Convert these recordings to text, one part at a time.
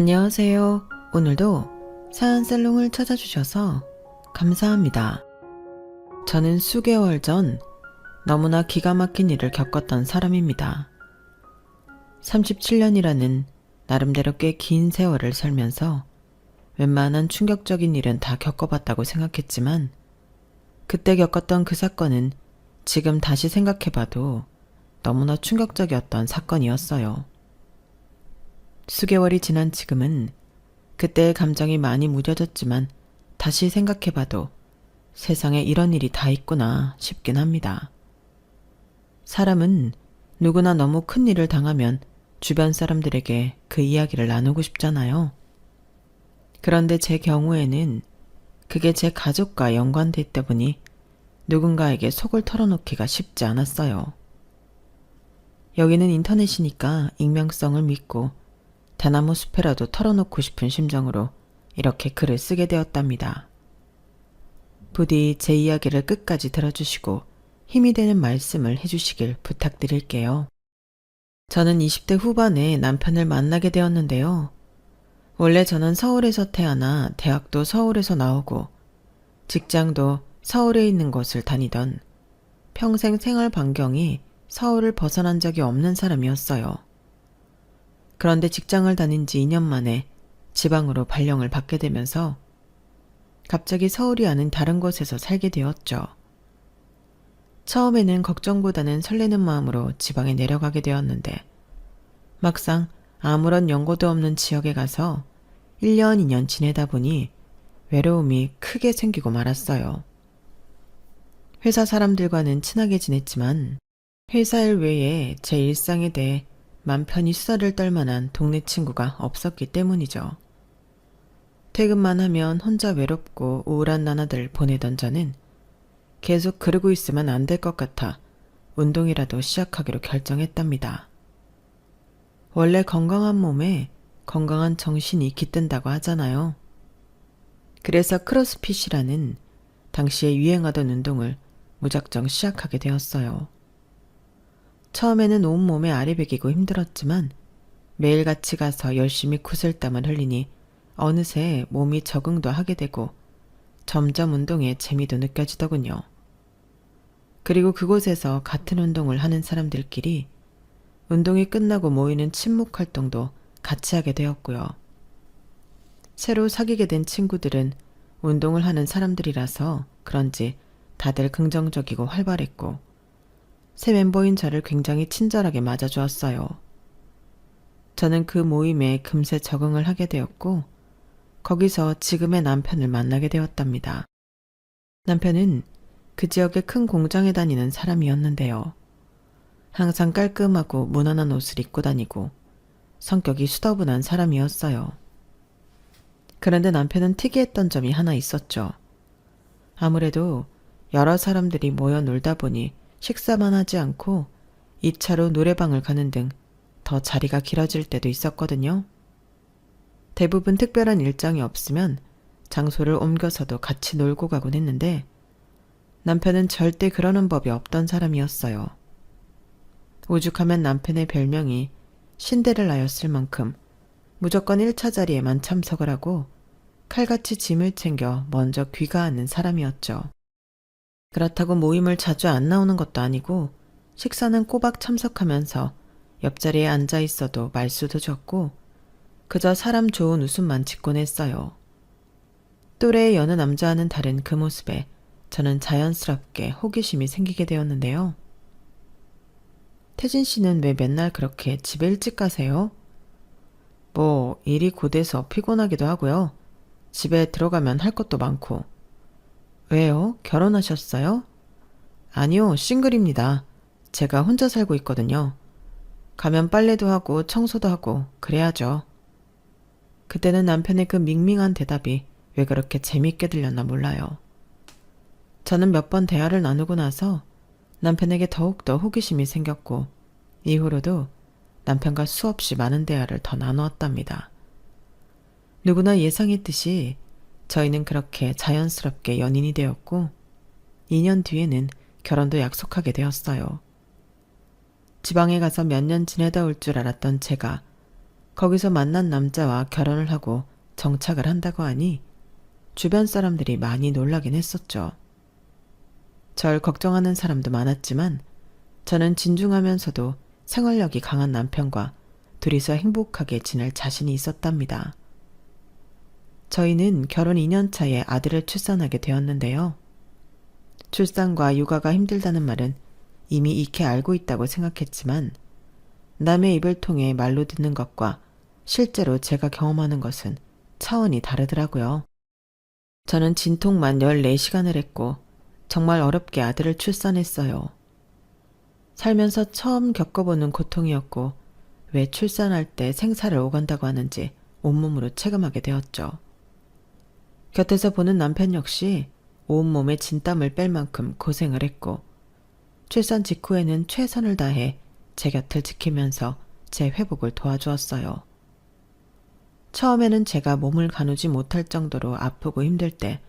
안녕하세요. 오늘도 사연살롱을 찾아주셔서 감사합니다. 저는 수개월 전 너무나 기가 막힌 일을 겪었던 사람입니다. 37년이라는 나름대로 꽤 긴 세월을 살면서 웬만한 충격적인 일은 다 겪어봤다고 생각했지만 그때 겪었던 그 사건은 지금 다시 생각해봐도 너무나 충격적이었던 사건이었어요. 수개월이 지난 지금은 그때의 감정이 많이 무뎌졌지만 다시 생각해봐도 세상에 이런 일이 다 있구나 싶긴 합니다. 사람은 누구나 너무 큰 일을 당하면 주변 사람들에게 그 이야기를 나누고 싶잖아요. 그런데 제 경우에는 그게 제 가족과 연관돼 있다 보니 누군가에게 속을 털어놓기가 쉽지 않았어요. 여기는 인터넷이니까 익명성을 믿고 대나무 숲에라도 털어놓고 싶은 심정으로 이렇게 글을 쓰게 되었답니다. 부디 제 이야기를 끝까지 들어주시고 힘이 되는 말씀을 해주시길 부탁드릴게요. 저는 20대 후반에 남편을 만나게 되었는데요. 원래 저는 서울에서 태어나 대학도 서울에서 나오고 직장도 서울에 있는 곳을 다니던 평생 생활 반경이 서울을 벗어난 적이 없는 사람이었어요. 그런데 직장을 다닌 지 2년 만에 지방으로 발령을 받게 되면서 갑자기 서울이 아닌 다른 곳에서 살게 되었죠. 처음에는 걱정보다는 설레는 마음으로 지방에 내려가게 되었는데 막상 아무런 연고도 없는 지역에 가서 1년, 2년 지내다 보니 외로움이 크게 생기고 말았어요. 회사 사람들과는 친하게 지냈지만 회사 일 외에 제 일상에 대해 맘 편히 수다를 떨 만한 동네 친구가 없었기 때문이죠. 퇴근만 하면 혼자 외롭고 우울한 나날을 보내던 저는 계속 그러고 있으면 안 될 것 같아 운동이라도 시작하기로 결정했답니다. 원래 건강한 몸에 건강한 정신이 깃든다고 하잖아요. 그래서 크로스핏이라는 당시에 유행하던 운동을 무작정 시작하게 되었어요. 처음에는 온몸에 알이 배기고 힘들었지만 매일같이 가서 열심히 구슬땀을 흘리니 어느새 몸이 적응도 하게 되고 점점 운동에 재미도 느껴지더군요. 그리고 그곳에서 같은 운동을 하는 사람들끼리 운동이 끝나고 모이는 친목 활동도 같이 하게 되었고요. 새로 사귀게 된 친구들은 운동을 하는 사람들이라서 그런지 다들 긍정적이고 활발했고 새 멤버인 저를 굉장히 친절하게 맞아주었어요. 저는 그 모임에 금세 적응을 하게 되었고 거기서 지금의 남편을 만나게 되었답니다. 남편은 그 지역의 큰 공장에 다니는 사람이었는데요. 항상 깔끔하고 무난한 옷을 입고 다니고 성격이 수더분한 사람이었어요. 그런데 남편은 특이했던 점이 하나 있었죠. 아무래도 여러 사람들이 모여 놀다 보니 식사만 하지 않고 2차로 노래방을 가는 등 더 자리가 길어질 때도 있었거든요. 대부분 특별한 일정이 없으면 장소를 옮겨서도 같이 놀고 가곤 했는데 남편은 절대 그러는 법이 없던 사람이었어요. 오죽하면 남편의 별명이 신데렐라였을 만큼 무조건 1차 자리에만 참석을 하고 칼같이 짐을 챙겨 먼저 귀가하는 사람이었죠. 그렇다고 모임을 자주 안 나오는 것도 아니고 식사는 꼬박 참석하면서 옆자리에 앉아 있어도 말수도 적고 그저 사람 좋은 웃음만 짓곤 했어요. 또래의 여느 남자와는 다른 그 모습에 저는 자연스럽게 호기심이 생기게 되었는데요. 태진 씨는 왜 맨날 그렇게 집에 일찍 가세요? 뭐 일이 고돼서 피곤하기도 하고요. 집에 들어가면 할 것도 많고. 왜요? 결혼하셨어요? 아니요, 싱글입니다. 제가 혼자 살고 있거든요. 가면 빨래도 하고 청소도 하고 그래야죠. 그때는 남편의 그 밍밍한 대답이 왜 그렇게 재미있게 들렸나 몰라요. 저는 몇 번 대화를 나누고 나서 남편에게 더욱더 호기심이 생겼고 이후로도 남편과 수없이 많은 대화를 더 나누었답니다. 누구나 예상했듯이 저희는 그렇게 자연스럽게 연인이 되었고 2년 뒤에는 결혼도 약속하게 되었어요. 지방에 가서 몇 년 지내다 올 줄 알았던 제가 거기서 만난 남자와 결혼을 하고 정착을 한다고 하니 주변 사람들이 많이 놀라긴 했었죠. 절 걱정하는 사람도 많았지만 저는 진중하면서도 생활력이 강한 남편과 둘이서 행복하게 지낼 자신이 있었답니다. 저희는 결혼 2년 차에 아들을 출산하게 되었는데요. 출산과 육아가 힘들다는 말은 이미 익히 알고 있다고 생각했지만 남의 입을 통해 말로 듣는 것과 실제로 제가 경험하는 것은 차원이 다르더라고요. 저는 진통만 14시간을 했고 정말 어렵게 아들을 출산했어요. 살면서 처음 겪어보는 고통이었고 왜 출산할 때 생사를 오간다고 하는지 온몸으로 체감하게 되었죠. 곁에서 보는 남편 역시 온몸에 진땀을 뺄 만큼 고생을 했고 출산 직후에는 최선을 다해 제 곁을 지키면서 제 회복을 도와주었어요. 처음에는 제가 몸을 가누지 못할 정도로 아프고 힘들 때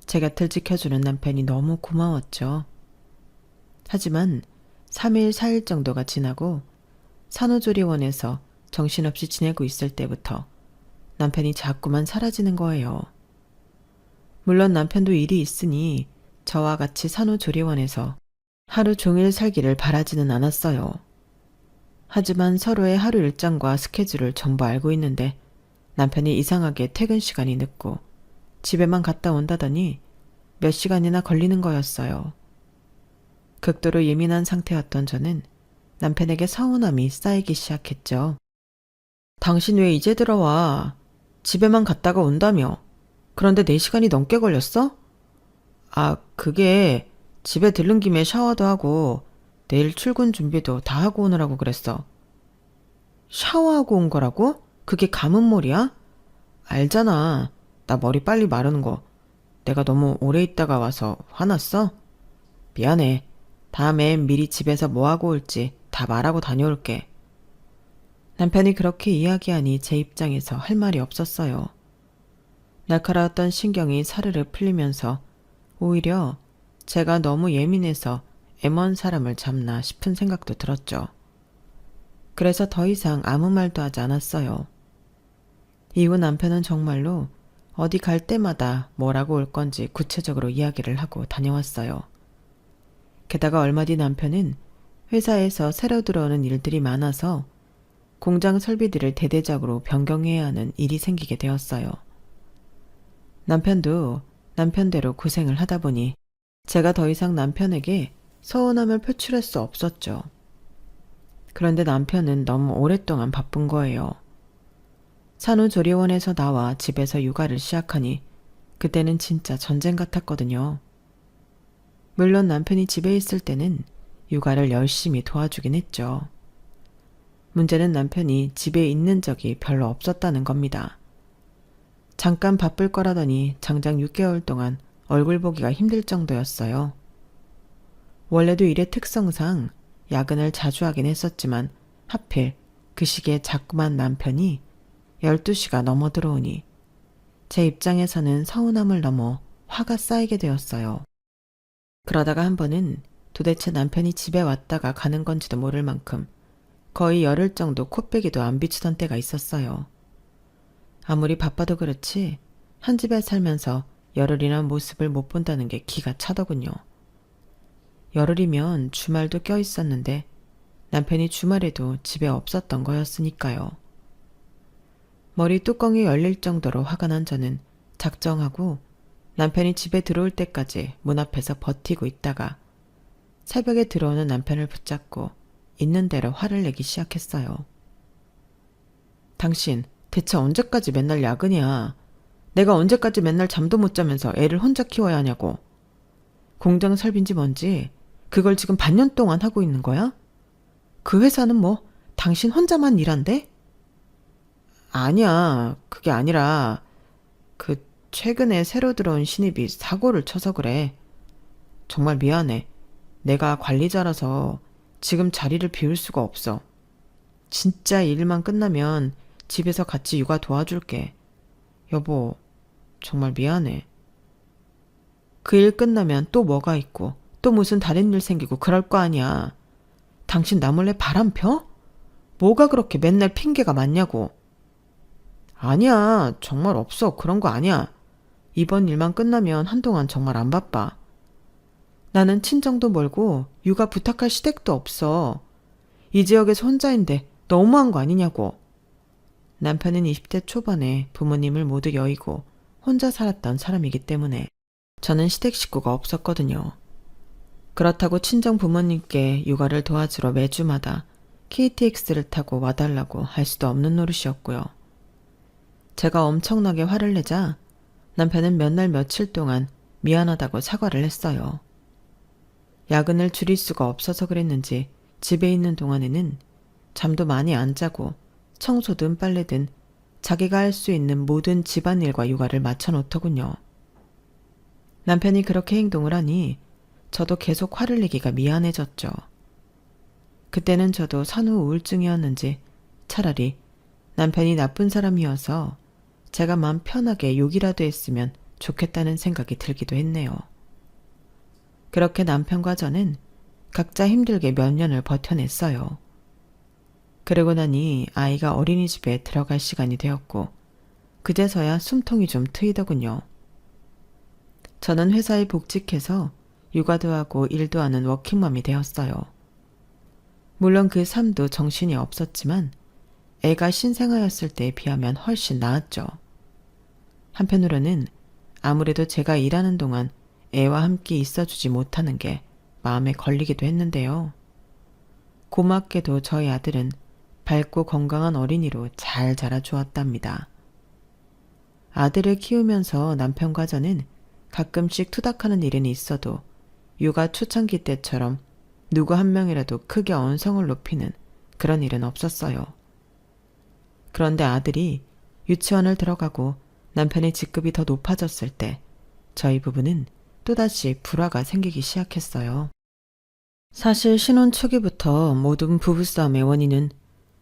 제 곁을 지켜주는 남편이 너무 고마웠죠. 하지만 3일, 4일 정도가 지나고 산후조리원에서 정신없이 지내고 있을 때부터 남편이 자꾸만 사라지는 거예요. 물론 남편도 일이 있으니 저와 같이 산후조리원에서 하루 종일 살기를 바라지는 않았어요. 하지만 서로의 하루 일정과 스케줄을 전부 알고 있는데 남편이 이상하게 퇴근 시간이 늦고 집에만 갔다 온다더니 몇 시간이나 걸리는 거였어요. 극도로 예민한 상태였던 저는 남편에게 서운함이 쌓이기 시작했죠. 당신 왜 이제 들어와? 집에만 갔다가 온다며? 그런데 4시간이 넘게 걸렸어? 아, 그게 집에 들른 김에 샤워도 하고 내일 출근 준비도 다 하고 오느라고 그랬어. 샤워하고 온 거라고? 그게 감은머리야? 알잖아. 나 머리 빨리 마르는 거. 내가 너무 오래 있다가 와서 화났어? 미안해. 다음엔 미리 집에서 뭐하고 올지 다 말하고 다녀올게. 남편이 그렇게 이야기하니 제 입장에서 할 말이 없었어요. 날카로웠던 신경이 사르르 풀리면서 오히려 제가 너무 예민해서 애먼 사람을 잡나 싶은 생각도 들었죠. 그래서 더 이상 아무 말도 하지 않았어요. 이후 남편은 정말로 어디 갈 때마다 뭐라고 올 건지 구체적으로 이야기를 하고 다녀왔어요. 게다가 얼마 뒤 남편은 회사에서 새로 들어오는 일들이 많아서 공장 설비들을 대대적으로 변경해야 하는 일이 생기게 되었어요. 남편도 남편대로 고생을 하다 보니 제가 더 이상 남편에게 서운함을 표출할 수 없었죠. 그런데 남편은 너무 오랫동안 바쁜 거예요. 산후조리원에서 나와 집에서 육아를 시작하니 그때는 진짜 전쟁 같았거든요. 물론 남편이 집에 있을 때는 육아를 열심히 도와주긴 했죠. 문제는 남편이 집에 있는 적이 별로 없었다는 겁니다. 잠깐 바쁠 거라더니 장장 6개월 동안 얼굴 보기가 힘들 정도였어요. 원래도 일의 특성상 야근을 자주 하긴 했었지만 하필 그 시기에 자꾸만 남편이 12시가 넘어 들어오니 제 입장에서는 서운함을 넘어 화가 쌓이게 되었어요. 그러다가 한 번은 도대체 남편이 집에 왔다가 가는 건지도 모를 만큼 거의 열흘 정도 코빼기도 안 비추던 때가 있었어요. 아무리 바빠도 그렇지 한 집에 살면서 열흘이란 모습을 못 본다는 게 기가 차더군요. 열흘이면 주말도 껴 있었는데 남편이 주말에도 집에 없었던 거였으니까요. 머리 뚜껑이 열릴 정도로 화가 난 저는 작정하고 남편이 집에 들어올 때까지 문 앞에서 버티고 있다가 새벽에 들어오는 남편을 붙잡고 있는 대로 화를 내기 시작했어요. 당신 대체 언제까지 맨날 야근이야? 내가 언제까지 맨날 잠도 못 자면서 애를 혼자 키워야 하냐고. 공장 설비인지 뭔지 그걸 지금 반년 동안 하고 있는 거야? 그 회사는 뭐 당신 혼자만 일한대? 아니야, 그게 아니라 최근에 새로 들어온 신입이 사고를 쳐서 그래. 정말 미안해. 내가 관리자라서 지금 자리를 비울 수가 없어. 진짜 일만 끝나면 집에서 같이 육아 도와줄게. 여보, 정말 미안해. 그 일 끝나면 또 뭐가 있고 또 무슨 다른 일 생기고 그럴 거 아니야. 당신 나 몰래 바람 펴? 뭐가 그렇게 맨날 핑계가 많냐고. 아니야, 정말 없어. 그런 거 아니야. 이번 일만 끝나면 한동안 정말 안 바빠. 나는 친정도 멀고 육아 부탁할 시댁도 없어. 이 지역에서 혼자인데 너무한 거 아니냐고. 남편은 20대 초반에 부모님을 모두 여의고 혼자 살았던 사람이기 때문에 저는 시댁 식구가 없었거든요. 그렇다고 친정 부모님께 육아를 도와주러 매주마다 KTX를 타고 와달라고 할 수도 없는 노릇이었고요. 제가 엄청나게 화를 내자 남편은 몇 날 며칠 동안 미안하다고 사과를 했어요. 야근을 줄일 수가 없어서 그랬는지 집에 있는 동안에는 잠도 많이 안 자고 청소든 빨래든 자기가 할 수 있는 모든 집안일과 육아를 맞춰놓더군요. 남편이 그렇게 행동을 하니 저도 계속 화를 내기가 미안해졌죠. 그때는 저도 산후 우울증이었는지 차라리 남편이 나쁜 사람이어서 제가 마음 편하게 욕이라도 했으면 좋겠다는 생각이 들기도 했네요. 그렇게 남편과 저는 각자 힘들게 몇 년을 버텨냈어요. 그러고 나니 아이가 어린이집에 들어갈 시간이 되었고 그제서야 숨통이 좀 트이더군요. 저는 회사에 복직해서 육아도 하고 일도 하는 워킹맘이 되었어요. 물론 그 삶도 정신이 없었지만 애가 신생아였을 때에 비하면 훨씬 나았죠. 한편으로는 아무래도 제가 일하는 동안 애와 함께 있어주지 못하는 게 마음에 걸리기도 했는데요. 고맙게도 저희 아들은 밝고 건강한 어린이로 잘 자라주었답니다. 아들을 키우면서 남편과 저는 가끔씩 투닥하는 일은 있어도 육아 초창기 때처럼 누구 한 명이라도 크게 언성을 높이는 그런 일은 없었어요. 그런데 아들이 유치원을 들어가고 남편의 직급이 더 높아졌을 때 저희 부부는 또다시 불화가 생기기 시작했어요. 사실 신혼 초기부터 모든 부부싸움의 원인은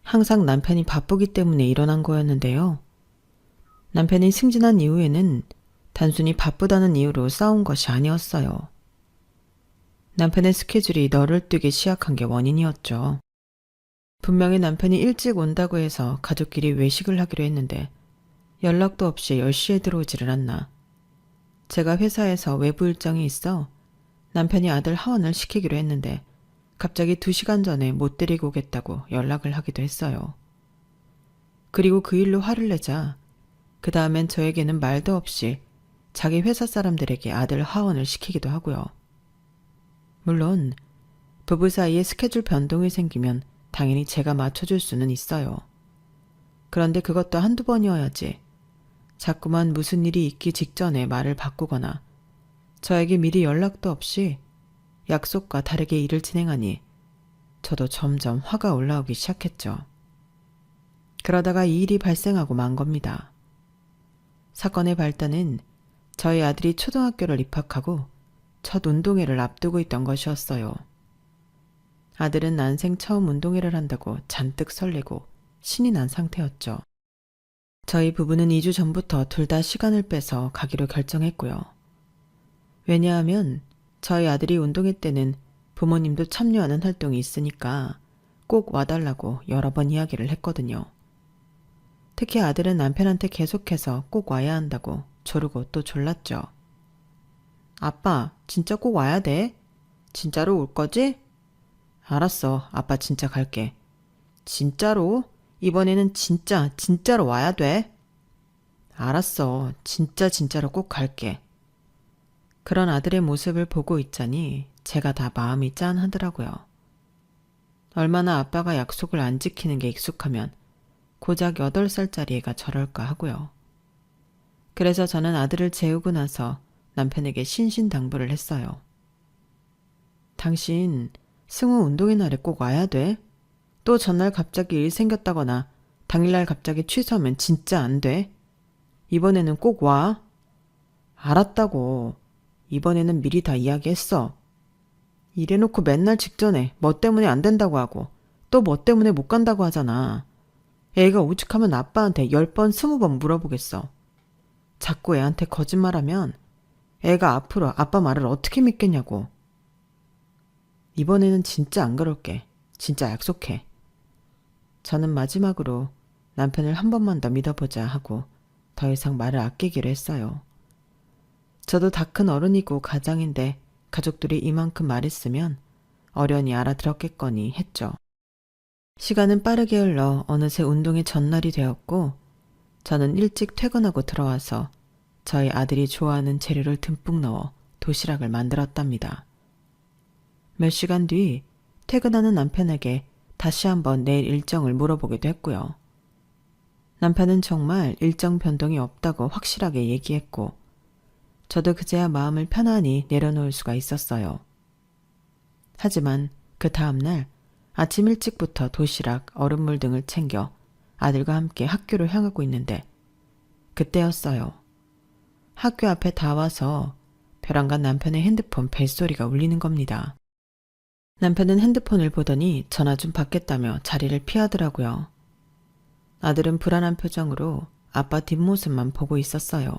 항상 남편이 바쁘기 때문에 일어난 거였는데요. 남편이 승진한 이후에는 단순히 바쁘다는 이유로 싸운 것이 아니었어요. 남편의 스케줄이 너를 뛰기 시작한 게 원인이었죠. 분명히 남편이 일찍 온다고 해서 가족끼리 외식을 하기로 했는데 연락도 없이 10시에 들어오지를 않나. 제가 회사에서 외부 일정이 있어 남편이 아들 하원을 시키기로 했는데 갑자기 2시간 전에 못 데리고 오겠다고 연락을 하기도 했어요. 그리고 그 일로 화를 내자 그 다음엔 저에게는 말도 없이 자기 회사 사람들에게 아들 하원을 시키기도 하고요. 물론 부부 사이에 스케줄 변동이 생기면 당연히 제가 맞춰줄 수는 있어요. 그런데 그것도 한두 번이어야지 자꾸만 무슨 일이 있기 직전에 말을 바꾸거나 저에게 미리 연락도 없이 약속과 다르게 일을 진행하니 저도 점점 화가 올라오기 시작했죠. 그러다가 이 일이 발생하고 만 겁니다. 사건의 발단은 저희 아들이 초등학교를 입학하고 첫 운동회를 앞두고 있던 것이었어요. 아들은 난생 처음 운동회를 한다고 잔뜩 설레고 신이 난 상태였죠. 저희 부부는 2주 전부터 둘 다 시간을 빼서 가기로 결정했고요. 왜냐하면 저희 아들이 운동회 때는 부모님도 참여하는 활동이 있으니까 꼭 와달라고 여러 번 이야기를 했거든요. 특히 아들은 남편한테 계속해서 꼭 와야 한다고 조르고 또 졸랐죠. 아빠, 진짜 꼭 와야 돼? 진짜로 올 거지? 알았어, 아빠 진짜 갈게. 진짜로? 이번에는 진짜로 와야 돼? 알았어, 진짜로 꼭 갈게. 그런 아들의 모습을 보고 있자니 제가 다 마음이 짠하더라고요. 얼마나 아빠가 약속을 안 지키는 게 익숙하면 고작 8살짜리 애가 저럴까 하고요. 그래서 저는 아들을 재우고 나서 남편에게 신신당부를 했어요. 당신 승우 운동회 날에 꼭 와야 돼? 또 전날 갑자기 일 생겼다거나 당일날 갑자기 취소하면 진짜 안 돼. 이번에는 꼭 와. 알았다고. 이번에는 미리 다 이야기했어. 이래놓고 맨날 직전에 뭐 때문에 안 된다고 하고 또 뭐 때문에 못 간다고 하잖아. 애가 오죽하면 아빠한테 10번 20번 물어보겠어. 자꾸 애한테 거짓말하면 애가 앞으로 아빠 말을 어떻게 믿겠냐고. 이번에는 진짜 안 그럴게. 진짜 약속해. 저는 마지막으로 남편을 한 번만 더 믿어보자 하고 더 이상 말을 아끼기로 했어요. 저도 다 큰 어른이고 가장인데 가족들이 이만큼 말했으면 어련히 알아들었겠거니 했죠. 시간은 빠르게 흘러 어느새 운동의 전날이 되었고 저는 일찍 퇴근하고 들어와서 저희 아들이 좋아하는 재료를 듬뿍 넣어 도시락을 만들었답니다. 몇 시간 뒤 퇴근하는 남편에게 다시 한번 내일 일정을 물어보기도 했고요. 남편은 정말 일정 변동이 없다고 확실하게 얘기했고 저도 그제야 마음을 편안히 내려놓을 수가 있었어요. 하지만 그 다음날 아침 일찍부터 도시락, 얼음물 등을 챙겨 아들과 함께 학교로 향하고 있는데 그때였어요. 학교 앞에 다 와서 벼랑간 남편의 핸드폰 벨소리가 울리는 겁니다. 남편은 핸드폰을 보더니 전화 좀 받겠다며 자리를 피하더라고요. 아들은 불안한 표정으로 아빠 뒷모습만 보고 있었어요.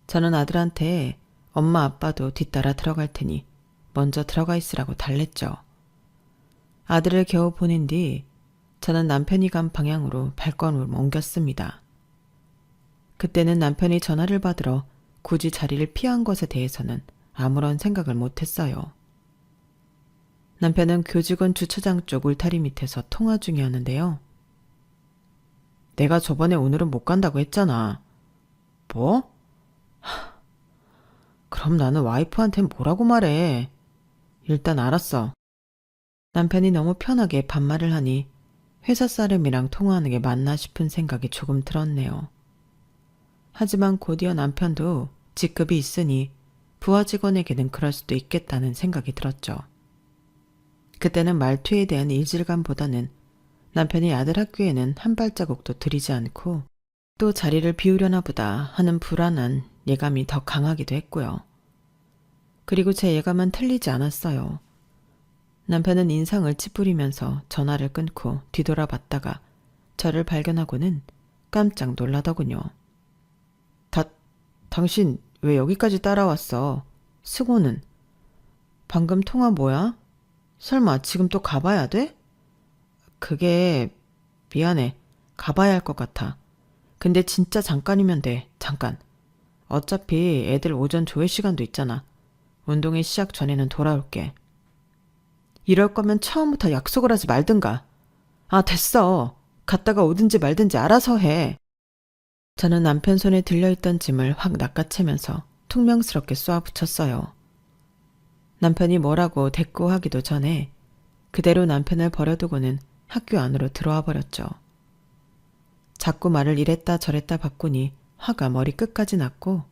저는 아들한테 엄마 아빠도 뒤따라 들어갈 테니 먼저 들어가 있으라고 달랬죠. 아들을 겨우 보낸 뒤 저는 남편이 간 방향으로 발걸음을 옮겼습니다. 그때는 남편이 전화를 받으러 굳이 자리를 피한 것에 대해서는 아무런 생각을 못했어요. 남편은 교직원 주차장 쪽 울타리 밑에서 통화 중이었는데요. 내가 저번에 오늘은 못 간다고 했잖아. 뭐? 그럼 나는 와이프한텐 뭐라고 말해? 일단 알았어. 남편이 너무 편하게 반말을 하니 회사 사람이랑 통화하는 게 맞나 싶은 생각이 조금 들었네요. 하지만 곧이어 남편도 직급이 있으니 부하 직원에게는 그럴 수도 있겠다는 생각이 들었죠. 그때는 말투에 대한 이질감보다는 남편이 아들 학교에는 한 발자국도 들이지 않고 또 자리를 비우려나 보다 하는 불안한 예감이 더 강하기도 했고요. 그리고 제 예감은 틀리지 않았어요. 남편은 인상을 찌푸리면서 전화를 끊고 뒤돌아봤다가 저를 발견하고는 깜짝 놀라더군요. 당신 왜 여기까지 따라왔어? 승호는? 방금 통화 뭐야? 설마 지금 또 가봐야 돼? 그게 미안해. 가봐야 할 것 같아. 근데 진짜 잠깐이면 돼. 잠깐. 어차피 애들 오전 조회 시간도 있잖아. 운동회 시작 전에는 돌아올게. 이럴 거면 처음부터 약속을 하지 말든가. 아, 됐어. 갔다가 오든지 말든지 알아서 해. 저는 남편 손에 들려있던 짐을 확 낚아채면서 퉁명스럽게 쏘아붙였어요. 남편이 뭐라고 대꾸하기도 전에 그대로 남편을 버려두고는 학교 안으로 들어와 버렸죠. 자꾸 말을 이랬다 저랬다 바꾸니 화가 머리 끝까지 났고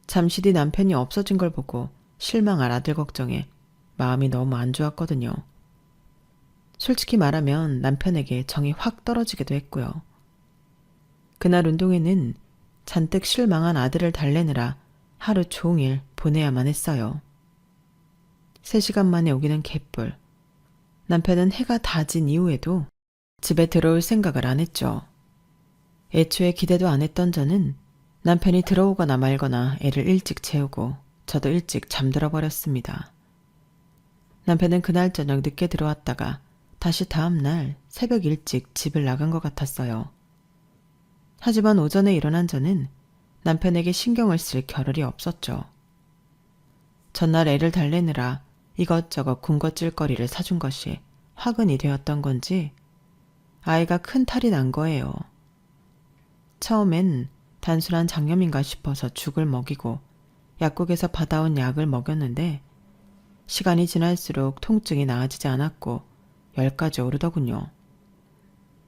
잠시 뒤 남편이 없어진 걸 보고 실망할 아들 걱정에 마음이 너무 안 좋았거든요. 솔직히 말하면 남편에게 정이 확 떨어지기도 했고요. 그날 운동회는 잔뜩 실망한 아들을 달래느라 하루 종일 보내야만 했어요. 3시간 만에 오기는 개뿔. 남편은 해가 다 진 이후에도 집에 들어올 생각을 안 했죠. 애초에 기대도 안 했던 저는 남편이 들어오거나 말거나 애를 일찍 재우고 저도 일찍 잠들어 버렸습니다. 남편은 그날 저녁 늦게 들어왔다가 다시 다음 날 새벽 일찍 집을 나간 것 같았어요. 하지만 오전에 일어난 저는 남편에게 신경을 쓸 겨를이 없었죠. 전날 애를 달래느라 이것저것 군것질거리를 사준 것이 화근이 되었던 건지 아이가 큰 탈이 난 거예요. 처음엔 단순한 장염인가 싶어서 죽을 먹이고 약국에서 받아온 약을 먹였는데 시간이 지날수록 통증이 나아지지 않았고 열까지 오르더군요.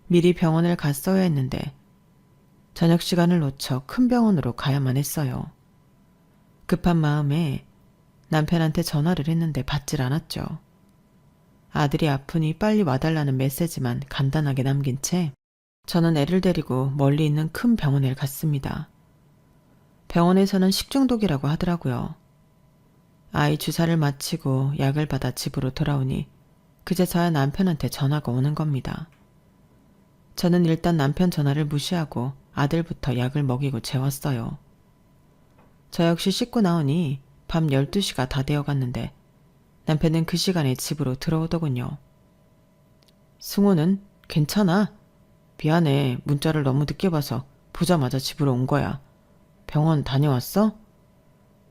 미리 병원을 갔어야 했는데 저녁 시간을 놓쳐 큰 병원으로 가야만 했어요. 급한 마음에 남편한테 전화를 했는데 받질 않았죠. 아들이 아프니 빨리 와달라는 메시지만 간단하게 남긴 채 저는 애를 데리고 멀리 있는 큰 병원에 갔습니다. 병원에서는 식중독이라고 하더라고요. 아이 주사를 마치고 약을 받아 집으로 돌아오니 그제서야 남편한테 전화가 오는 겁니다. 저는 일단 남편 전화를 무시하고 아들부터 약을 먹이고 재웠어요. 저 역시 씻고 나오니 밤 12시가 다 되어갔는데 남편은 그 시간에 집으로 들어오더군요. 승호는 괜찮아? 미안해. 문자를 너무 늦게 봐서 보자마자 집으로 온 거야. 병원 다녀왔어?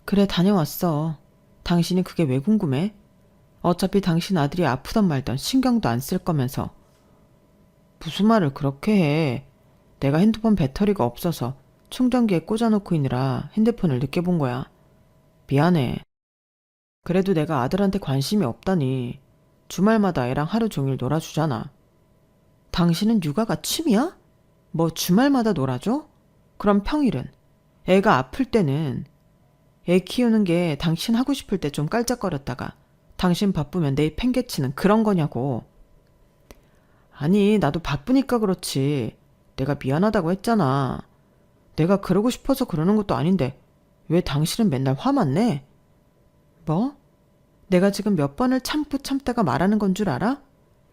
그래, 다녀왔어. 당신이 그게 왜 궁금해? 어차피 당신 아들이 아프던 말던 신경도 안 쓸 거면서. 무슨 말을 그렇게 해. 내가 핸드폰 배터리가 없어서 충전기에 꽂아놓고 있느라 핸드폰을 늦게 본 거야. 미안해. 그래도 내가 아들한테 관심이 없다니. 주말마다 애랑 하루 종일 놀아주잖아. 당신은 육아가 취미야? 뭐 주말마다 놀아줘? 그럼 평일은? 애가 아플 때는? 애 키우는 게 당신 하고 싶을 때 좀 깔짝거렸다가 당신 바쁘면 내 팽개치는 그런 거냐고. 아니, 나도 바쁘니까 그렇지. 내가 미안하다고 했잖아. 내가 그러고 싶어서 그러는 것도 아닌데 왜 당신은 맨날 화만 내? 뭐? 내가 지금 몇 번을 참다가 말하는 건 줄 알아?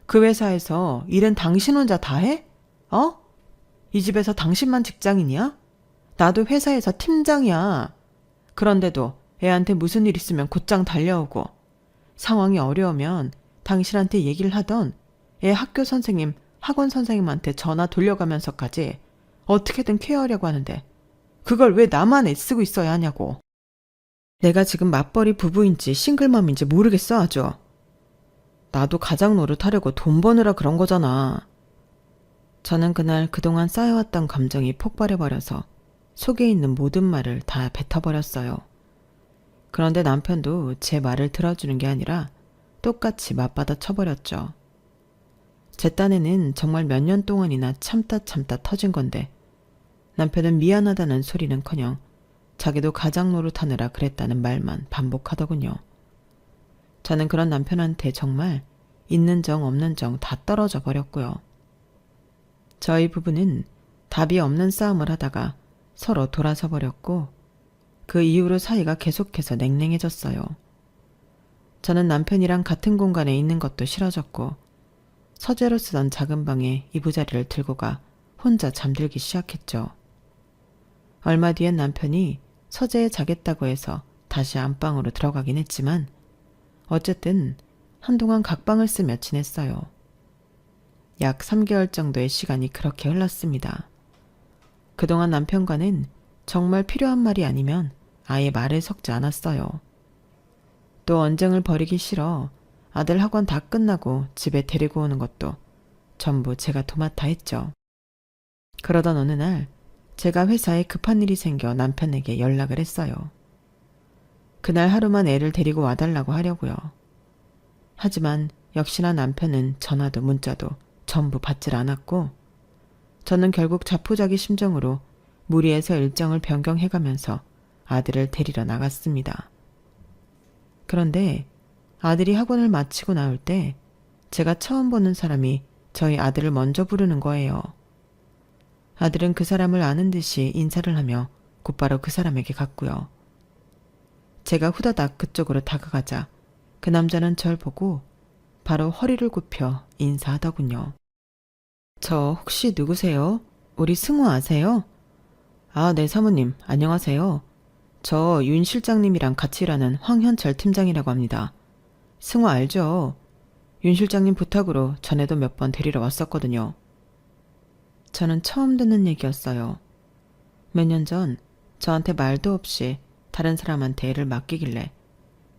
그 회사에서 일은 당신 혼자 다 해? 어? 이 집에서 당신만 직장인이야? 나도 회사에서 팀장이야. 그런데도 애한테 무슨 일 있으면 곧장 달려오고 상황이 어려우면 당신한테 얘기를 하던 애 학교 선생님, 학원 선생님한테 전화 돌려가면서까지 어떻게든 케어하려고 하는데 그걸 왜 나만 애쓰고 있어야 하냐고. 내가 지금 맞벌이 부부인지 싱글맘인지 모르겠어 아주. 나도 가장 노릇하려고 돈 버느라 그런 거잖아. 저는 그날 그동안 쌓여왔던 감정이 폭발해버려서 속에 있는 모든 말을 다 뱉어버렸어요. 그런데 남편도 제 말을 들어주는 게 아니라 똑같이 맞받아 쳐버렸죠. 제 딴에는 정말 몇 년 동안이나 참다 터진 건데 남편은 미안하다는 소리는커녕 자기도 가장 노릇하느라 그랬다는 말만 반복하더군요. 저는 그런 남편한테 정말 있는 정 없는 정 다 떨어져 버렸고요. 저희 부부는 답이 없는 싸움을 하다가 서로 돌아서 버렸고 그 이후로 사이가 계속해서 냉랭해졌어요. 저는 남편이랑 같은 공간에 있는 것도 싫어졌고 서재로 쓰던 작은 방에 이부자리를 들고 가 혼자 잠들기 시작했죠. 얼마 뒤엔 남편이 서재에 자겠다고 해서 다시 안방으로 들어가긴 했지만 어쨌든 한동안 각방을 쓰며 지냈어요. 약 3개월 정도의 시간이 그렇게 흘렀습니다. 그동안 남편과는 정말 필요한 말이 아니면 아예 말을 섞지 않았어요. 또 언쟁을 벌이기 싫어 아들 학원 다 끝나고 집에 데리고 오는 것도 전부 제가 도맡아 했죠. 그러던 어느 날 제가 회사에 급한 일이 생겨 남편에게 연락을 했어요. 그날 하루만 애를 데리고 와달라고 하려고요. 하지만 역시나 남편은 전화도 문자도 전부 받질 않았고 저는 결국 자포자기 심정으로 무리해서 일정을 변경해가면서 아들을 데리러 나갔습니다. 그런데 아들이 학원을 마치고 나올 때 제가 처음 보는 사람이 저희 아들을 먼저 부르는 거예요. 아들은 그 사람을 아는 듯이 인사를 하며 곧바로 그 사람에게 갔고요. 제가 후다닥 그쪽으로 다가가자 그 남자는 절 보고 바로 허리를 굽혀 인사하더군요. 저 혹시 누구세요? 우리 승우 아세요? 아, 네 사모님 안녕하세요. 저 윤 실장님이랑 같이 일하는 황현철 팀장이라고 합니다. 승우 알죠? 윤 실장님 부탁으로 전에도 몇 번 데리러 왔었거든요. 저는 처음 듣는 얘기였어요. 몇 년 전 저한테 말도 없이 다른 사람한테 애를 맡기길래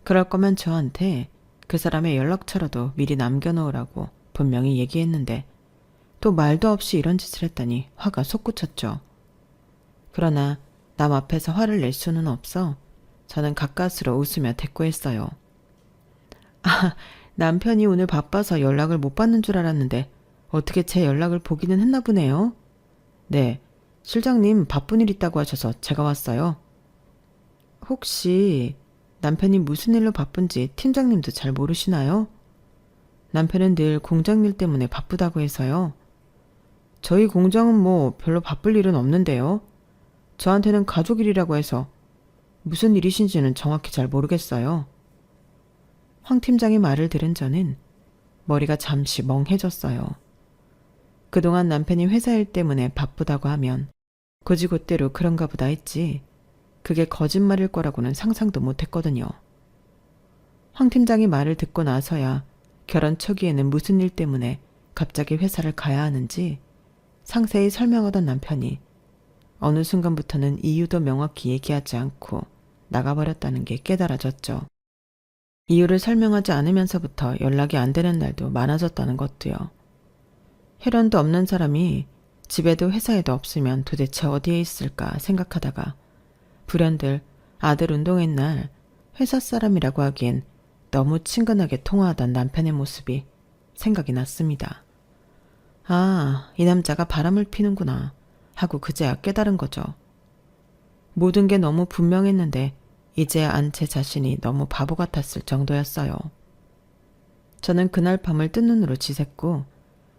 그럴 거면 저한테 그 사람의 연락처라도 미리 남겨놓으라고 분명히 얘기했는데 또 말도 없이 이런 짓을 했다니 화가 솟구쳤죠. 그러나 남 앞에서 화를 낼 수는 없어 저는 가까스로 웃으며 대꾸했어요. 아, 남편이 오늘 바빠서 연락을 못 받는 줄 알았는데 어떻게 제 연락을 보기는 했나 보네요. 네, 실장님 바쁜 일 있다고 하셔서 제가 왔어요. 혹시 남편이 무슨 일로 바쁜지 팀장님도 잘 모르시나요? 남편은 늘 공장 일 때문에 바쁘다고 해서요. 저희 공장은 뭐 별로 바쁠 일은 없는데요. 저한테는 가족 일이라고 해서 무슨 일이신지는 정확히 잘 모르겠어요. 황 팀장의 말을 들은 저는 머리가 잠시 멍해졌어요. 그동안 남편이 회사 일 때문에 바쁘다고 하면 곧이곧대로 그런가 보다 했지 그게 거짓말일 거라고는 상상도 못했거든요. 황 팀장이 말을 듣고 나서야 결혼 초기에는 무슨 일 때문에 갑자기 회사를 가야 하는지 상세히 설명하던 남편이 어느 순간부터는 이유도 명확히 얘기하지 않고 나가버렸다는 게 깨달아졌죠. 이유를 설명하지 않으면서부터 연락이 안 되는 날도 많아졌다는 것도요. 혈연도 없는 사람이 집에도 회사에도 없으면 도대체 어디에 있을까 생각하다가 불현들 아들 운동회 날 회사 사람이라고 하기엔 너무 친근하게 통화하던 남편의 모습이 생각이 났습니다. 아, 이 남자가 바람을 피는구나 하고 그제야 깨달은 거죠. 모든 게 너무 분명했는데 이제야 안 제 자신이 너무 바보 같았을 정도였어요. 저는 그날 밤을 뜬 눈으로 지샜고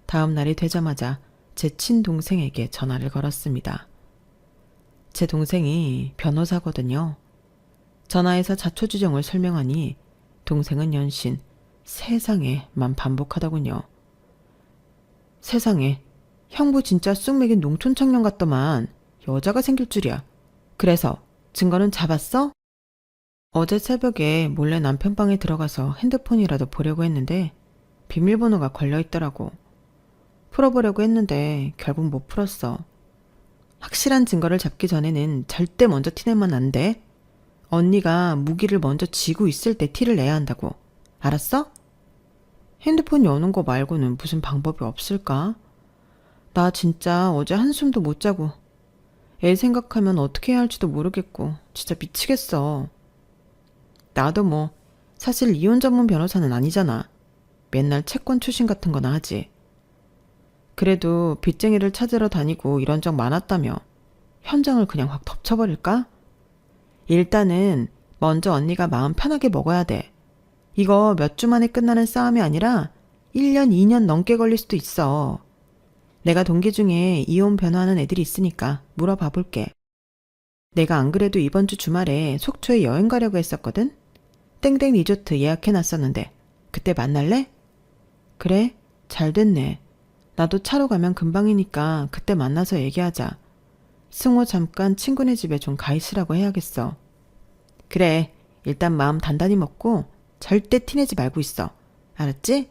다음 날이 되자마자 제 친동생에게 전화를 걸었습니다. 제 동생이 변호사거든요. 전화해서 자초지종을 설명하니 동생은 연신 세상에만 반복하더군요. 세상에, 형부 진짜 쑥 맥인 농촌 청년 같더만 여자가 생길 줄이야. 그래서 증거는 잡았어? 어제 새벽에 몰래 남편 방에 들어가서 핸드폰이라도 보려고 했는데 비밀번호가 걸려있더라고. 풀어보려고 했는데 결국 못 풀었어. 확실한 증거를 잡기 전에는 절대 먼저 티내면 안 돼. 언니가 무기를 먼저 쥐고 있을 때 티를 내야 한다고. 알았어? 핸드폰 여는 거 말고는 무슨 방법이 없을까? 나 진짜 어제 한숨도 못 자고 애 생각하면 어떻게 해야 할지도 모르겠고 진짜 미치겠어. 나도 뭐 사실 이혼 전문 변호사는 아니잖아. 맨날 채권 추심 같은 거나 하지. 그래도 빚쟁이를 찾으러 다니고 이런 적 많았다며 현장을 그냥 확 덮쳐버릴까? 일단은 먼저 언니가 마음 편하게 먹어야 돼. 이거 몇 주 만에 끝나는 싸움이 아니라 1년, 2년 넘게 걸릴 수도 있어. 내가 동기 중에 이혼 변호하는 애들이 있으니까 물어봐 볼게. 내가 안 그래도 이번 주 주말에 속초에 여행 가려고 했었거든? 땡땡 리조트 예약해놨었는데 그때 만날래? 그래? 잘 됐네. 나도 차로 가면 금방이니까 그때 만나서 얘기하자. 승호 잠깐 친구네 집에 좀 가 있으라고 해야겠어. 그래, 일단 마음 단단히 먹고 절대 티내지 말고 있어. 알았지?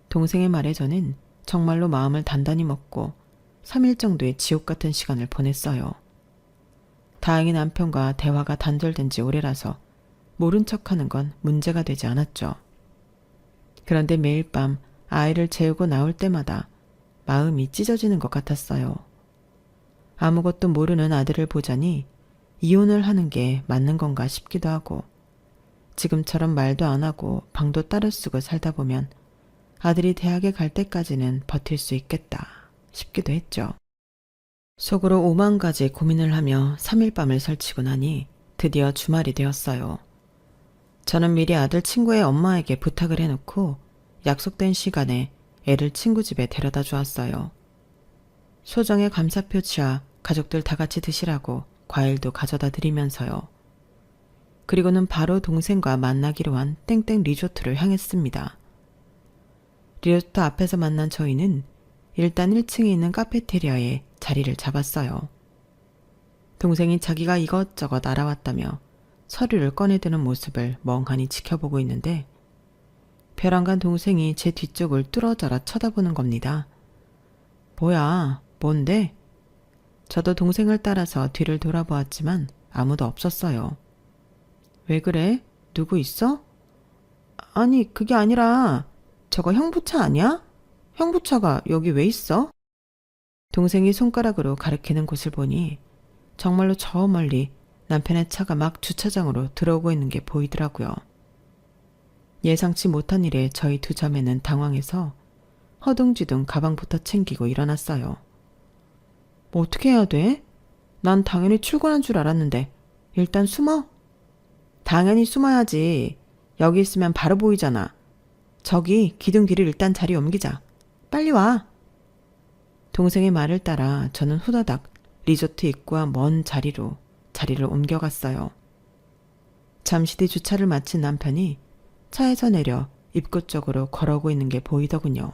동생의 말에 저는 정말로 마음을 단단히 먹고 3일 정도의 지옥 같은 시간을 보냈어요. 다행히 남편과 대화가 단절된 지 오래라서 모른 척하는 건 문제가 되지 않았죠. 그런데 매일 밤 아이를 재우고 나올 때마다 마음이 찢어지는 것 같았어요. 아무것도 모르는 아들을 보자니 이혼을 하는 게 맞는 건가 싶기도 하고 지금처럼 말도 안 하고 방도 따로 쓰고 살다 보면 아들이 대학에 갈 때까지는 버틸 수 있겠다 싶기도 했죠. 속으로 오만 가지 고민을 하며 3일 밤을 설치고 나니 드디어 주말이 되었어요. 저는 미리 아들 친구의 엄마에게 부탁을 해놓고 약속된 시간에 애를 친구 집에 데려다 주었어요. 소정의 감사표지와 가족들 다 같이 드시라고 과일도 가져다 드리면서요. 그리고는 바로 동생과 만나기로 한 땡땡 리조트를 향했습니다. 리조트 앞에서 만난 저희는 일단 1층에 있는 카페테리아에 자리를 잡았어요. 동생이 자기가 이것저것 알아왔다며 서류를 꺼내드는 모습을 멍하니 지켜보고 있는데 벼랑간 동생이 제 뒤쪽을 뚫어져라 쳐다보는 겁니다. 뭐야, 뭔데? 저도 동생을 따라서 뒤를 돌아보았지만 아무도 없었어요. 왜 그래? 누구 있어? 아니, 그게 아니라 저거 형부차 아니야? 형부차가 여기 왜 있어? 동생이 손가락으로 가리키는 곳을 보니 정말로 저 멀리 남편의 차가 막 주차장으로 들어오고 있는 게 보이더라고요. 예상치 못한 일에 저희 두 자매는 당황해서 허둥지둥 가방부터 챙기고 일어났어요. 뭐 어떻게 해야 돼? 난 당연히 출근한 줄 알았는데 일단 숨어? 당연히 숨어야지. 여기 있으면 바로 보이잖아. 저기 기둥 뒤를 일단 자리 옮기자. 빨리 와. 동생의 말을 따라 저는 후다닥 리조트 입구와 먼 자리로 자리를 옮겨갔어요. 잠시 뒤 주차를 마친 남편이 차에서 내려 입구 쪽으로 걸어오고 있는 게 보이더군요.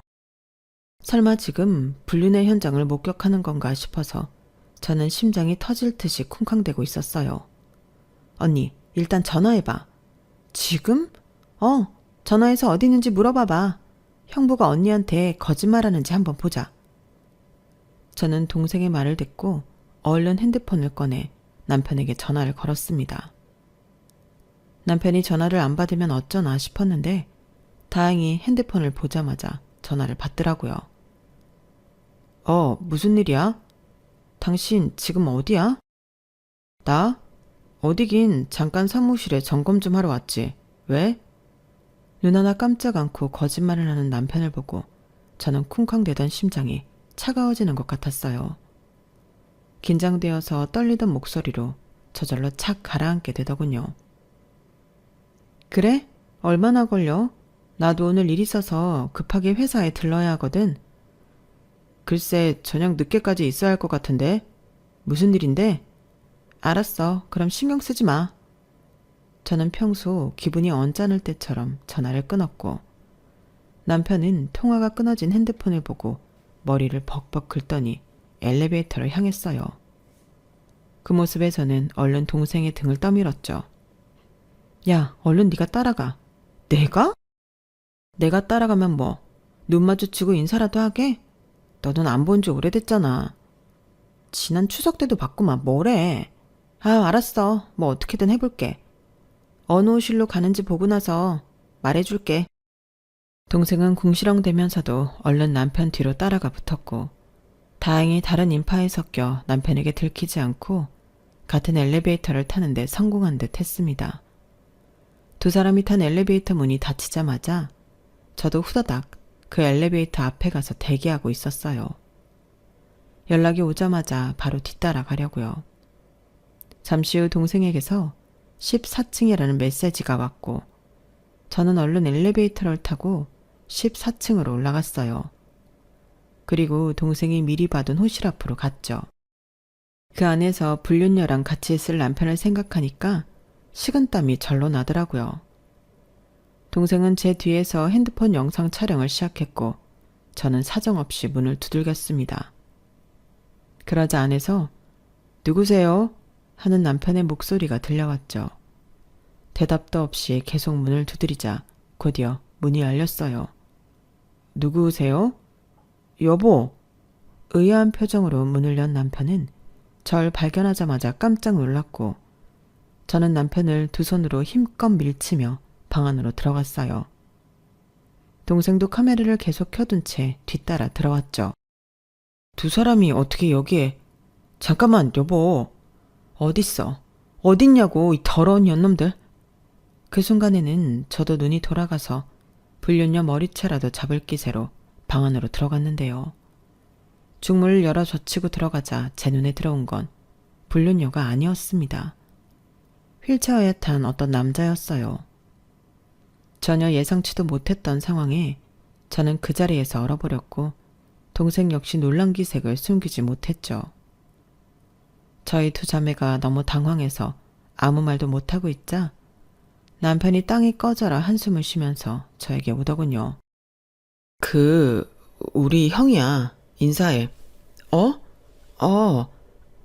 설마 지금 불륜의 현장을 목격하는 건가 싶어서 저는 심장이 터질 듯이 쿵쾅대고 있었어요. 언니, 일단 전화해봐. 지금? 전화해서 어디 있는지 물어봐봐. 형부가 언니한테 거짓말하는지 한번 보자. 저는 동생의 말을 듣고 얼른 핸드폰을 꺼내 남편에게 전화를 걸었습니다. 남편이 전화를 안 받으면 어쩌나 싶었는데 다행히 핸드폰을 보자마자 전화를 받더라고요. 무슨 일이야? 당신 지금 어디야? 나? 어디긴 잠깐 사무실에 점검 좀 하러 왔지. 왜? 눈 하나 깜짝 않고 거짓말을 하는 남편을 보고 저는 쿵쾅대던 심장이 차가워지는 것 같았어요. 긴장되어서 떨리던 목소리로 저절로 착 가라앉게 되더군요. 그래? 얼마나 걸려? 나도 오늘 일 있어서 급하게 회사에 들러야 하거든. 글쎄, 저녁 늦게까지 있어야 할 것 같은데. 무슨 일인데? 알았어. 그럼 신경 쓰지 마. 저는 평소 기분이 언짢을 때처럼 전화를 끊었고 남편은 통화가 끊어진 핸드폰을 보고 머리를 벅벅 긁더니 엘리베이터를 향했어요. 그 모습에 저는 얼른 동생의 등을 떠밀었죠. 야, 얼른 네가 따라가. 내가? 내가 따라가면 뭐? 눈 마주치고 인사라도 하게? 너는 안 본 지 오래됐잖아. 지난 추석 때도 봤구만. 뭐래? 알았어. 뭐 어떻게든 해볼게. 어느 호실로 가는지 보고 나서 말해줄게. 동생은 궁시렁대면서도 얼른 남편 뒤로 따라가 붙었고 다행히 다른 인파에 섞여 남편에게 들키지 않고 같은 엘리베이터를 타는데 성공한 듯 했습니다. 두 사람이 탄 엘리베이터 문이 닫히자마자 저도 후다닥 그 엘리베이터 앞에 가서 대기하고 있었어요. 연락이 오자마자 바로 뒤따라 가려고요. 잠시 후 동생에게서 14층이라는 메시지가 왔고 저는 얼른 엘리베이터를 타고 14층으로 올라갔어요. 그리고 동생이 미리 받은 호실 앞으로 갔죠. 그 안에서 불륜녀랑 같이 있을 남편을 생각하니까 식은땀이 절로 나더라고요. 동생은 제 뒤에서 핸드폰 영상 촬영을 시작했고 저는 사정없이 문을 두들겼습니다. 그러자 안에서 누구세요? 하는 남편의 목소리가 들려왔죠. 대답도 없이 계속 문을 두드리자 곧이어 문이 열렸어요. 누구세요? 여보. 의아한 표정으로 문을 연 남편은 절 발견하자마자 깜짝 놀랐고 저는 남편을 두 손으로 힘껏 밀치며 방 안으로 들어갔어요. 동생도 카메라를 계속 켜둔 채 뒤따라 들어왔죠. 두 사람이 어떻게 여기에... 잠깐만 여보. 어딨어? 어딨냐고 이 더러운 년놈들. 그 순간에는 저도 눈이 돌아가서 불륜녀 머리채라도 잡을 기세로 방 안으로 들어갔는데요. 중문을 열어 젖히고 들어가자 제 눈에 들어온 건 불륜녀가 아니었습니다. 휠체어에 탄 어떤 남자였어요. 전혀 예상치도 못했던 상황에 저는 그 자리에서 얼어버렸고 동생 역시 놀란 기색을 숨기지 못했죠. 저희 두 자매가 너무 당황해서 아무 말도 못하고 있자 남편이 땅이 꺼져라 한숨을 쉬면서 저에게 오더군요. 우리 형이야. 인사해.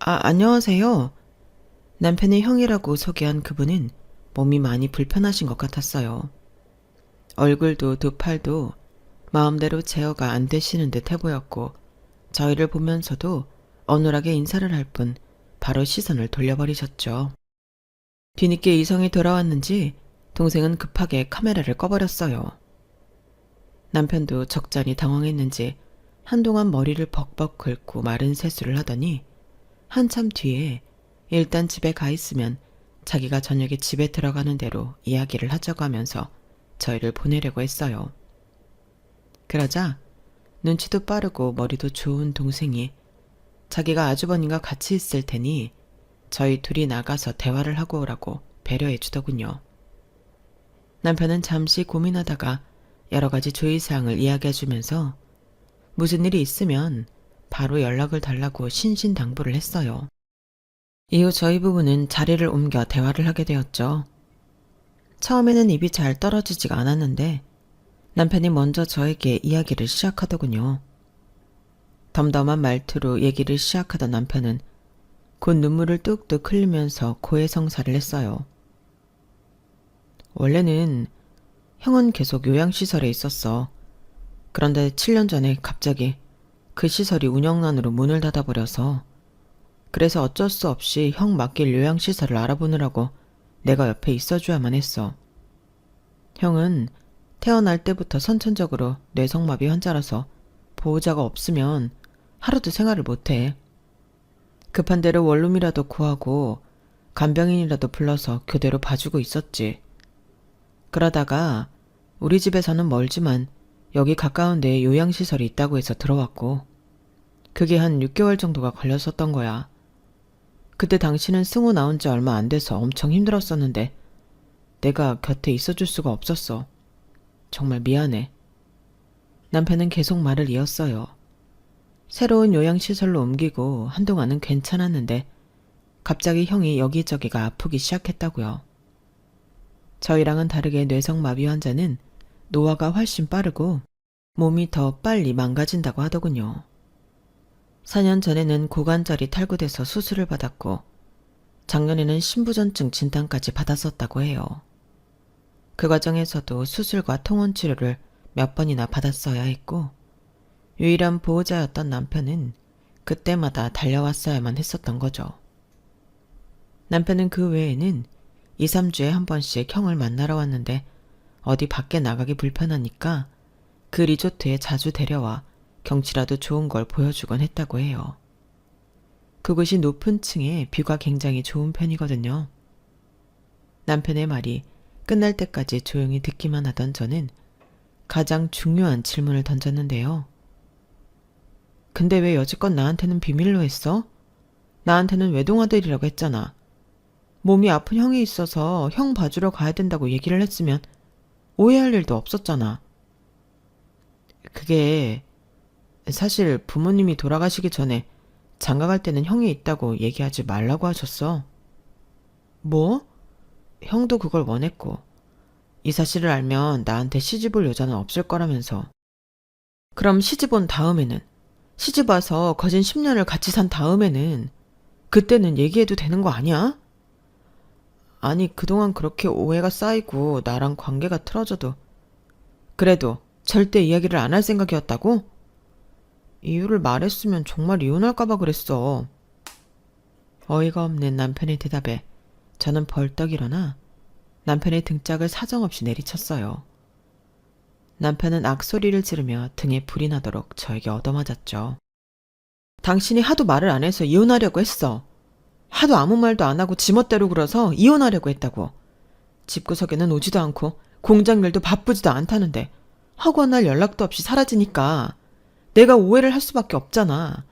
안녕하세요. 남편의 형이라고 소개한 그분은 몸이 많이 불편하신 것 같았어요. 얼굴도 두 팔도 마음대로 제어가 안 되시는 듯 해보였고 저희를 보면서도 어눌하게 인사를 할 뿐 바로 시선을 돌려버리셨죠. 뒤늦게 이성이 돌아왔는지 동생은 급하게 카메라를 꺼버렸어요. 남편도 적잖이 당황했는지 한동안 머리를 벅벅 긁고 마른 세수를 하더니 한참 뒤에 일단 집에 가 있으면 자기가 저녁에 집에 들어가는 대로 이야기를 하자고 하면서 저희를 보내려고 했어요. 그러자 눈치도 빠르고 머리도 좋은 동생이 자기가 아주버님과 같이 있을 테니 저희 둘이 나가서 대화를 하고 오라고 배려해 주더군요. 남편은 잠시 고민하다가 여러 가지 주의사항을 이야기해 주면서 무슨 일이 있으면 바로 연락을 달라고 신신당부를 했어요. 이후 저희 부부는 자리를 옮겨 대화를 하게 되었죠. 처음에는 입이 잘 떨어지지가 않았는데 남편이 먼저 저에게 이야기를 시작하더군요. 덤덤한 말투로 얘기를 시작하던 남편은 곧 눈물을 뚝뚝 흘리면서 고해성사를 했어요. 원래는 형은 계속 요양시설에 있었어. 그런데 7년 전에 갑자기 그 시설이 운영난으로 문을 닫아버려서 그래서 어쩔 수 없이 형 맡길 요양시설을 알아보느라고 내가 옆에 있어줘야만 했어. 형은 태어날 때부터 선천적으로 뇌성마비 환자라서 보호자가 없으면 하루도 생활을 못해. 급한 대로 원룸이라도 구하고 간병인이라도 불러서 교대로 봐주고 있었지. 그러다가 우리 집에서는 멀지만 여기 가까운 데에 요양시설이 있다고 해서 들어왔고 그게 한 6개월 정도가 걸렸었던 거야. 그때 당신은 승우 나온 지 얼마 안 돼서 엄청 힘들었었는데 내가 곁에 있어줄 수가 없었어. 정말 미안해. 남편은 계속 말을 이었어요. 새로운 요양시설로 옮기고 한동안은 괜찮았는데 갑자기 형이 여기저기가 아프기 시작했다고요. 저희랑은 다르게 뇌성마비 환자는 노화가 훨씬 빠르고 몸이 더 빨리 망가진다고 하더군요. 4년 전에는 고관절이 탈구돼서 수술을 받았고 작년에는 신부전증 진단까지 받았었다고 해요. 그 과정에서도 수술과 통원치료를 몇 번이나 받았어야 했고 유일한 보호자였던 남편은 그때마다 달려왔어야만 했었던 거죠. 남편은 그 외에는 2, 3주에 한 번씩 형을 만나러 왔는데 어디 밖에 나가기 불편하니까 그 리조트에 자주 데려와 경치라도 좋은 걸 보여주곤 했다고 해요. 그곳이 높은 층에 뷰가 굉장히 좋은 편이거든요. 남편의 말이 끝날 때까지 조용히 듣기만 하던 저는 가장 중요한 질문을 던졌는데요. 근데 왜 여지껏 나한테는 비밀로 했어? 나한테는 외동아들이라고 했잖아. 몸이 아픈 형이 있어서 형 봐주러 가야 된다고 얘기를 했으면 오해할 일도 없었잖아. 그게 사실 부모님이 돌아가시기 전에 장가갈 때는 형이 있다고 얘기하지 말라고 하셨어. 뭐? 형도 그걸 원했고 이 사실을 알면 나한테 시집올 여자는 없을 거라면서. 그럼 시집 온 다음에는 시집 와서 거진 10년을 같이 산 다음에는 그때는 얘기해도 되는 거 아니야? 아니 그동안 그렇게 오해가 쌓이고 나랑 관계가 틀어져도 그래도 절대 이야기를 안 할 생각이었다고? 이유를 말했으면 정말 이혼할까봐 그랬어. 어이가 없는 남편의 대답에 저는 벌떡 일어나 남편의 등짝을 사정없이 내리쳤어요. 남편은 악소리를 지르며 등에 불이 나도록 저에게 얻어맞았죠. 당신이 하도 말을 안 해서 이혼하려고 했어. 하도 아무 말도 안 하고 지멋대로 굴어서 이혼하려고 했다고. 집구석에는 오지도 않고 공장 일도 바쁘지도 않다는데 하고 날 연락도 없이 사라지니까 내가 오해를 할 수밖에 없잖아.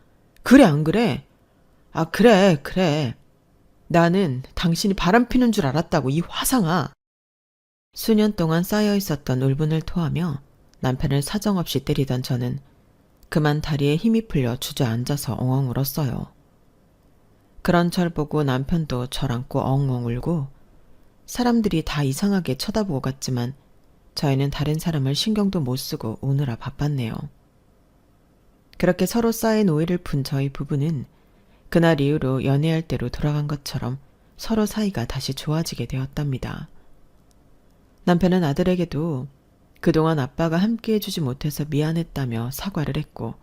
그래 안 그래? 아 그래. 나는 당신이 바람피는 줄 알았다고 이 화상아. 수년 동안 쌓여있었던 울분을 토하며 남편을 사정없이 때리던 저는 그만 다리에 힘이 풀려 주저앉아서 엉엉 울었어요. 그런 절 보고 남편도 절 안고 엉엉 울고 사람들이 다 이상하게 쳐다보고 갔지만 저희는 다른 사람을 신경도 못 쓰고 우느라 바빴네요. 그렇게 서로 쌓인 오해를 푼 저희 부부는 그날 이후로 연애할 때로 돌아간 것처럼 서로 사이가 다시 좋아지게 되었답니다. 남편은 아들에게도 그동안 아빠가 함께 해주지 못해서 미안했다며 사과를 했고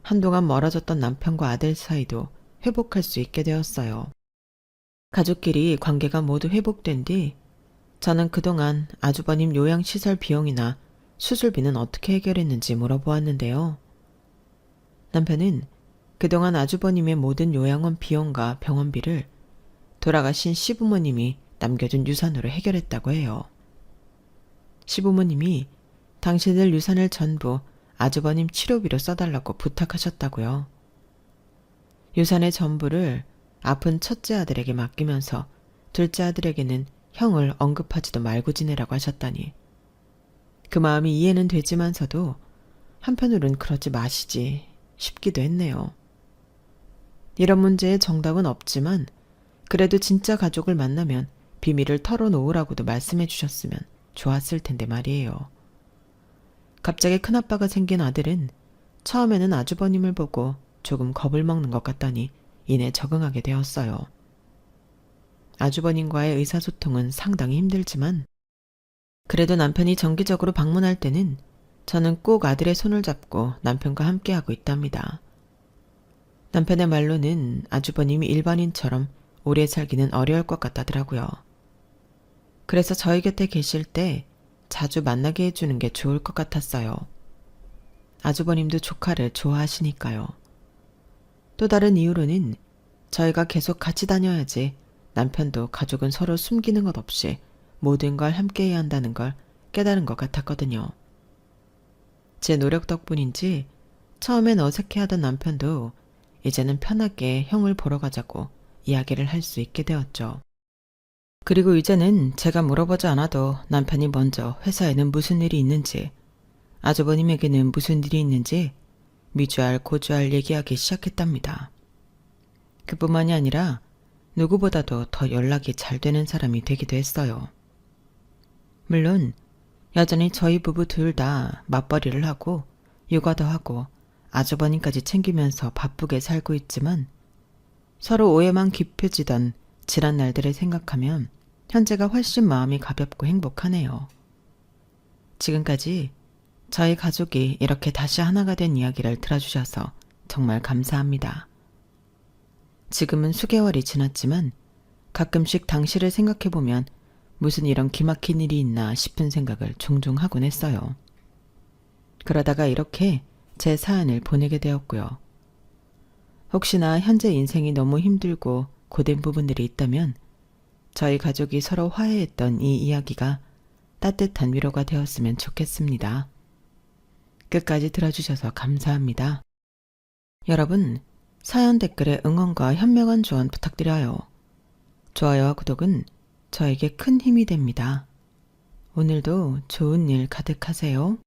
한동안 멀어졌던 남편과 아들 사이도 회복할 수 있게 되었어요. 가족끼리 관계가 모두 회복된 뒤 저는 그동안 아주버님 요양시설 비용이나 수술비는 어떻게 해결했는지 물어보았는데요. 남편은 그동안 아주버님의 모든 요양원 비용과 병원비를 돌아가신 시부모님이 남겨준 유산으로 해결했다고 해요. 시부모님이 당신들 유산을 전부 아주버님 치료비로 써달라고 부탁하셨다고요. 유산의 전부를 아픈 첫째 아들에게 맡기면서 둘째 아들에게는 형을 언급하지도 말고 지내라고 하셨다니. 그 마음이 이해는 되지만서도 한편으론 그러지 마시지 싶기도 했네요. 이런 문제에 정답은 없지만 그래도 진짜 가족을 만나면 비밀을 털어놓으라고도 말씀해 주셨으면 좋았을 텐데 말이에요. 갑자기 큰아빠가 생긴 아들은 처음에는 아주버님을 보고 조금 겁을 먹는 것 같더니 이내 적응하게 되었어요. 아주버님과의 의사소통은 상당히 힘들지만 그래도 남편이 정기적으로 방문할 때는 저는 꼭 아들의 손을 잡고 남편과 함께하고 있답니다. 남편의 말로는 아주버님이 일반인처럼 오래 살기는 어려울 것 같다더라고요. 그래서 저희 곁에 계실 때 자주 만나게 해주는 게 좋을 것 같았어요. 아주버님도 조카를 좋아하시니까요. 또 다른 이유로는 저희가 계속 같이 다녀야지 남편도 가족은 서로 숨기는 것 없이 모든 걸 함께 해야 한다는 걸 깨달은 것 같았거든요. 제 노력 덕분인지 처음엔 어색해하던 남편도 이제는 편하게 형을 보러 가자고 이야기를 할 수 있게 되었죠. 그리고 이제는 제가 물어보지 않아도 남편이 먼저 회사에는 무슨 일이 있는지, 아주버님에게는 무슨 일이 있는지 미주알 고주알 얘기하기 시작했답니다. 그뿐만이 아니라 누구보다도 더 연락이 잘 되는 사람이 되기도 했어요. 물론 여전히 저희 부부 둘 다 맞벌이를 하고 육아도 하고 아주버님까지 챙기면서 바쁘게 살고 있지만 서로 오해만 깊어지던 지난 날들을 생각하면 현재가 훨씬 마음이 가볍고 행복하네요. 지금까지 저희 가족이 이렇게 다시 하나가 된 이야기를 들어주셔서 정말 감사합니다. 지금은 수개월이 지났지만 가끔씩 당시를 생각해보면 무슨 이런 기막힌 일이 있나 싶은 생각을 종종 하곤 했어요. 그러다가 이렇게 제 사연을 보내게 되었고요. 혹시나 현재 인생이 너무 힘들고 고된 부분들이 있다면 저희 가족이 서로 화해했던 이 이야기가 따뜻한 위로가 되었으면 좋겠습니다. 끝까지 들어주셔서 감사합니다. 여러분, 사연 댓글에 응원과 현명한 조언 부탁드려요. 좋아요와 구독은 저에게 큰 힘이 됩니다. 오늘도 좋은 일 가득하세요.